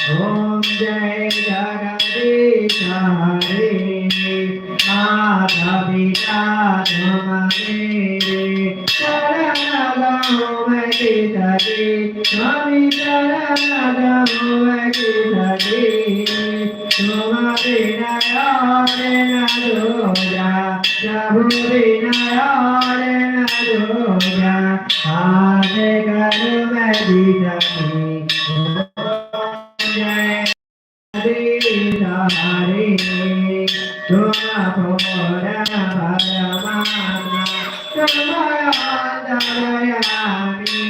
Om Jai Jagadish Hare Mata Pita Tamare Saranagam Veditade Swami Saranagam Veditade Suma Vinayarena Doja Prabhu Vinayarena Doja Hare Garu Veditade Jai Hare Tuma Pura Paramana Tuma Dayani